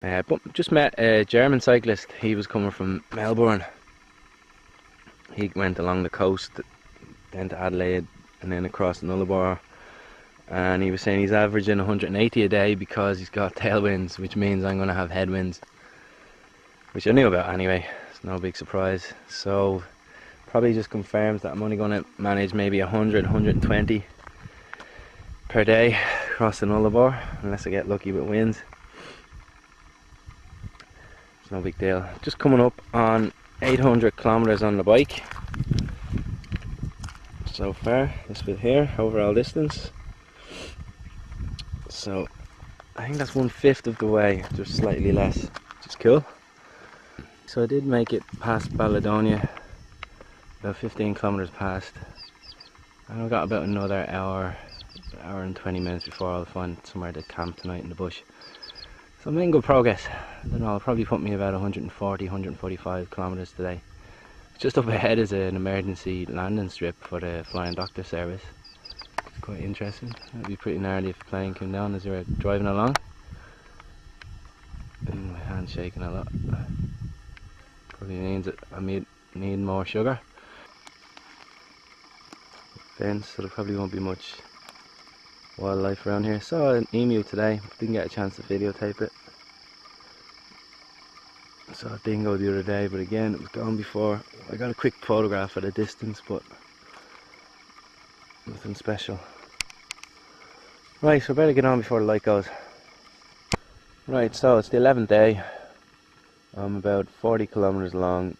But just met a German cyclist. He was coming from Melbourne. He went along the coast, then to Adelaide, and then across the Nullarbor. And he was saying he's averaging 180 a day because he's got tailwinds, which means I'm going to have headwinds, which I knew about anyway. It's no big surprise. So probably just confirms that I'm only going to manage maybe 100, 120 per day across the Nullarbor, unless I get lucky with winds. It's no big deal. Just coming up on 800 kilometers on the bike so far, this bit here, overall distance. So I think that's 1/5 of the way, just slightly less, which is cool. So I did make it past Balladonia, about 15 kilometers past, and I've got about another hour and 20 minutes before I'll find somewhere to camp tonight in the bush. So I'm making good progress. I don't know, I'll probably put me about 140, 145 kilometers today. Just up ahead is an emergency landing strip for the flying doctor service. It's quite interesting. It'd be pretty gnarly if the plane came down as you were driving along. And my hand's shaking a lot. Probably means that I need more sugar. Fence, so there probably won't be much wildlife around here. Saw an emu today, didn't get a chance to videotape it. Saw a dingo the other day, but again it was gone before. I got a quick photograph at a distance, but nothing special. Right, so I better get on before the light goes. Right, so it's the 11th day. I'm about 40 kilometers along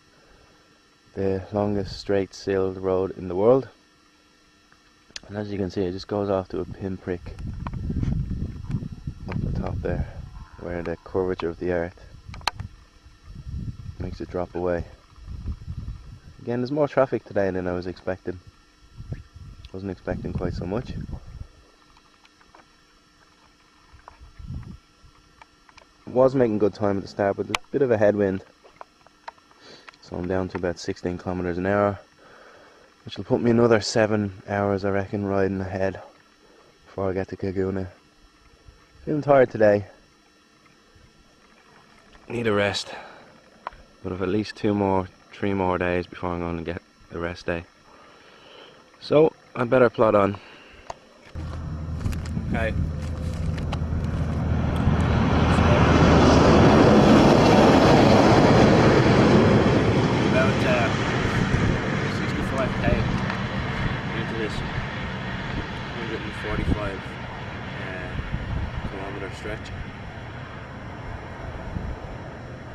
the longest straight sealed road in the world. And as you can see, it just goes off to a pinprick up the top there, where the curvature of the earth makes it drop away. Again, there's more traffic today than I was expecting. Wasn't expecting quite so much. Was making good time at the start, but there's a bit of a headwind, so I'm down to about 16 kilometers an hour, which will put me another 7 hours, I reckon, riding ahead before I get to Kaguna. Feeling tired today. Need a rest, but I've at least 3 more days before I'm going to get the rest day. So I better plod on. Okay. About 65k into this 145 kilometer stretch.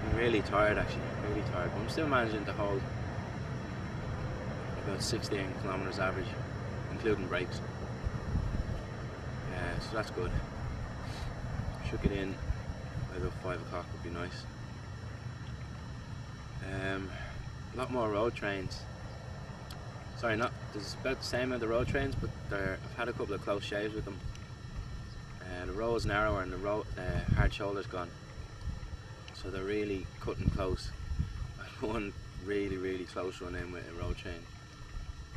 I'm really tired actually, really tired, but I'm still managing to hold about 16 kilometers average, including breaks. So that's good. Shook it in by about 5 o'clock would be nice. A lot more road trains. Sorry, there's about the same amount of road trains, but I've had a couple of close shaves with them. The road's narrower and the hard shoulder's gone, so they're really cutting close. I had one really close run in with a road train.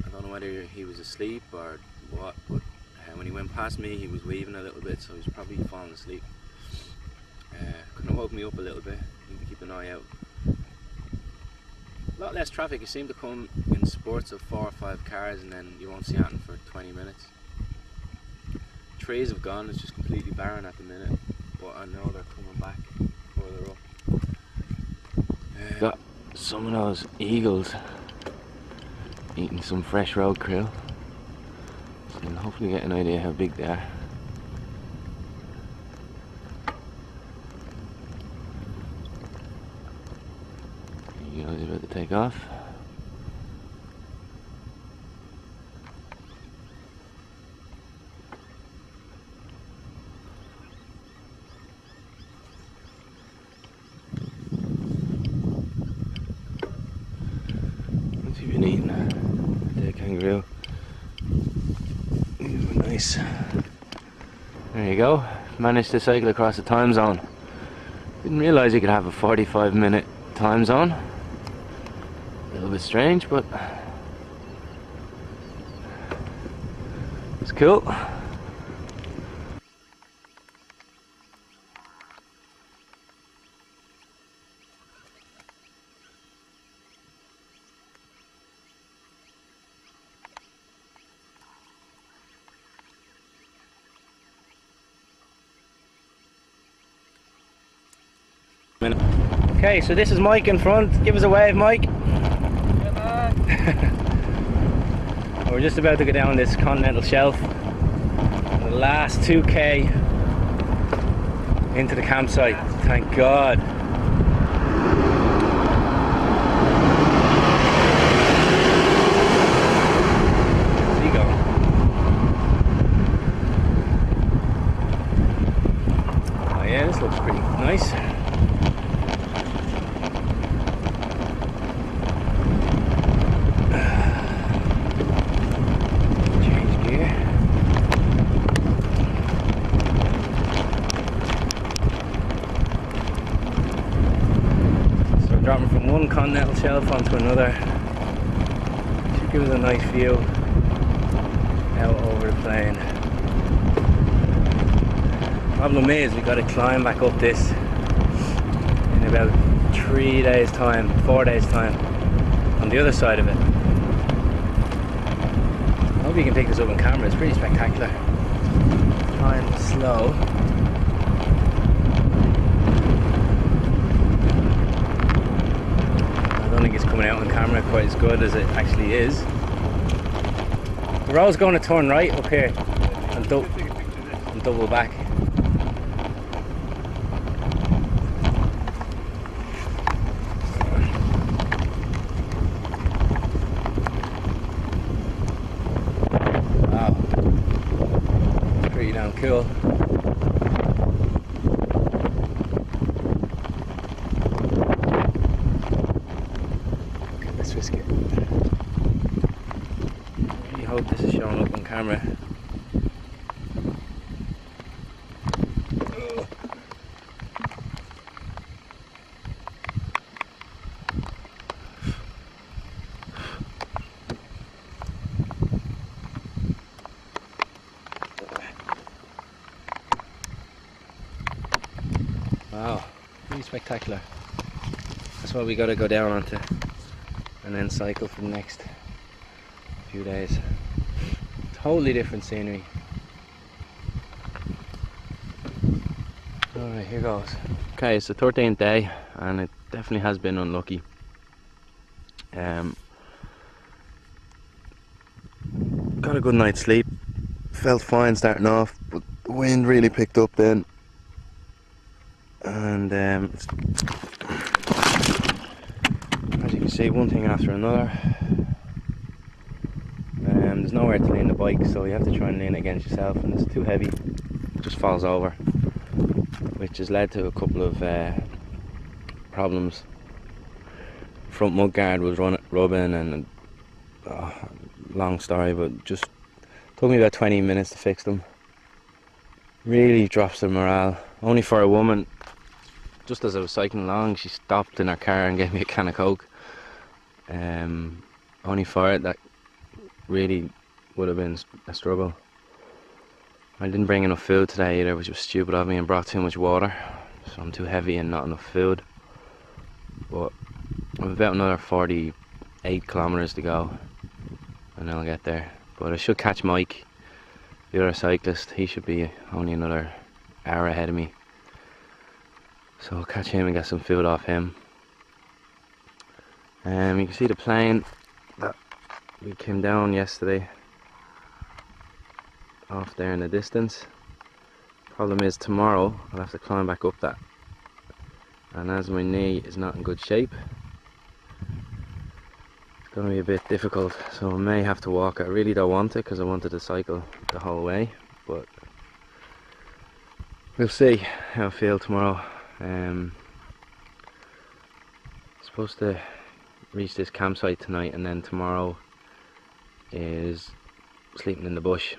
I don't know whether he was asleep or what, but when he went past me he was weaving a little bit, so he was probably falling asleep. Kind of woke me up a little bit. Need to keep an eye out. A lot less traffic. You seem to come in spurts of 4 or 5 cars and then you won't see anything for 20 minutes. Trees have gone, it's just completely barren at the minute, but I know they're coming back further up. Got some of those eagles eating some fresh road krill, so you'll hopefully get an idea how big they are. You know, he's about to take off. What's he been eating? Dead kangaroo. These were nice. There you go. Managed to cycle across the time zone. Didn't realise you could have a 45-minute time zone. A little bit strange, but it's cool. Okay, so this is Mike in front. Give us a wave, Mike. We're just about to go down this continental shelf. The last 2k into the campsite. Thank God. This looks pretty nice. Change gear. So we're dropping from one continental shelf onto another. Should give us a nice view out over the plain. Problem is, we got to climb back up this in about 3 days time, 4 days time, on the other side of it. I hope you can pick this up on camera. It's pretty spectacular. Climb slow. I don't think it's coming out on camera quite as good as it actually is. The road's going to turn right up here and double back. Cool. Let's risk it. I hope this is showing up on camera. Wow, pretty spectacular. That's what we got to go down onto and then cycle for the next few days. Totally different scenery. Alright, here goes. Okay, it's the 13th day and it definitely has been unlucky. Got a good night's sleep. Felt fine starting off, but the wind really picked up then. And as you can see, one thing after another. There's nowhere to lean the bike, so you have to try and lean it against yourself, and it's too heavy, it just falls over, which has led to a couple of problems. Front mudguard was rubbing, and long story, but just took me about 20 minutes to fix them. Really drops the morale, only for a woman. Just as I was cycling along, she stopped in her car and gave me a can of Coke. Only for it, that really would have been a struggle. I didn't bring enough food today either, which was stupid of me, and brought too much water. So I'm too heavy and not enough food. But I've about another 48 kilometers to go and then I'll get there. But I should catch Mike, the other cyclist. He should be only another hour ahead of me. So I'll catch him and get some food off him. You can see the plane that we came down yesterday off there in the distance. Problem is, tomorrow I'll have to climb back up that, and as my knee is not in good shape, it's going to be a bit difficult, so I may have to walk. I really don't want it because I wanted to cycle the whole way, but we'll see how I feel tomorrow. Supposed to reach this campsite tonight, and then tomorrow is sleeping in the bush.